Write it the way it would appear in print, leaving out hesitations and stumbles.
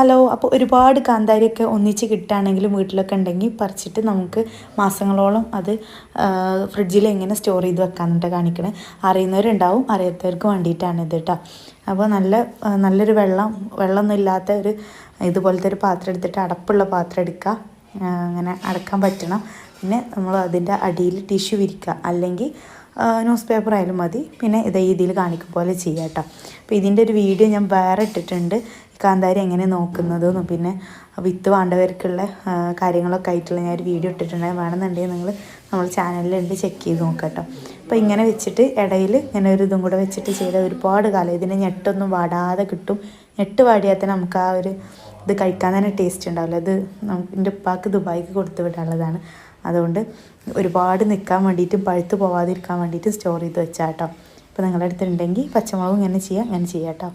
Hello, അപ്പോൾ ഒരുപാട് കാന്താരിയൊക്കെ ഒന്നിച്ച് കിട്ടുകയാണെങ്കിലും വീട്ടിലൊക്കെ ഉണ്ടെങ്കിൽ പറിച്ചിട്ട് നമുക്ക് മാസങ്ങളോളം അത് ഫ്രിഡ്ജിൽ എങ്ങനെ സ്റ്റോർ ചെയ്ത് വെക്കാമെന്നിട്ട് കാണിക്കണേ. അറിയുന്നവരുണ്ടാവും, അറിയാത്തവർക്ക് വേണ്ടിയിട്ടാണ് ഇത് കേട്ടോ. അപ്പോൾ നല്ലൊരു വെള്ളമൊന്നും ഇല്ലാത്ത ഒരു ഇതുപോലത്തെ ഒരു പാത്രം എടുത്തിട്ട് അടപ്പുള്ള പാത്രം എടുക്കുക. അങ്ങനെ അടക്കാൻ പറ്റണം. പിന്നെ നമ്മൾ അതിൻ്റെ അടിയിൽ ടിഷ്യൂ വിരിക്കുക, അല്ലെങ്കിൽ ന്യൂസ് പേപ്പർ ആയാലും മതി. പിന്നെ ഇതേ രീതിയിൽ കാണിക്കും പോലെ ചെയ്യാം കേട്ടോ. അപ്പോൾ ഇതിൻ്റെ ഒരു വീഡിയോ ഞാൻ വേറെ ഇട്ടിട്ടുണ്ട്, കാന്താരി എങ്ങനെ നോക്കുന്നതെന്നും പിന്നെ വിത്ത് വേണ്ടവർക്കുള്ള കാര്യങ്ങളൊക്കെ ആയിട്ടുള്ള ഞാൻ ഒരു വീഡിയോ ഇട്ടിട്ടുണ്ട്. വേണമെന്നുണ്ടെങ്കിൽ നിങ്ങൾ നമ്മൾ ചാനലിലുണ്ട്, ചെക്ക് ചെയ്ത് നോക്കാം കേട്ടോ. അപ്പോൾ ഇങ്ങനെ വെച്ചിട്ട് ഇടയിൽ ഇങ്ങനെ ഒരു ഇതും കൂടെ വെച്ചിട്ട് ചെയ്താൽ ഒരുപാട് കാലം ഇതിന് ഞെട്ടൊന്നും വാടാതെ കിട്ടും. ഞെട്ട് വാടിയാൽ തന്നെ നമുക്ക് ആ ഒരു ഇത് കഴിക്കാൻ തന്നെ ടേസ്റ്റ് ഉണ്ടാവില്ല. ഇത് എൻ്റെ ഉപ്പാക്ക് ദുബായിക്ക് കൊടുത്തു വിടാനുള്ളതാണ്. അതുകൊണ്ട് ഒരുപാട് നിൽക്കാൻ വേണ്ടിയിട്ടും പഴുത്ത് പോവാതിരിക്കാൻ വേണ്ടിയിട്ടും സ്റ്റോർ ചെയ്ത് വെച്ചാൽ കേട്ടോ. അപ്പോൾ നിങ്ങളുടെ അടുത്തുണ്ടെങ്കിൽ പച്ചമുളകും ഇങ്ങനെ ചെയ്യാം കേട്ടോ.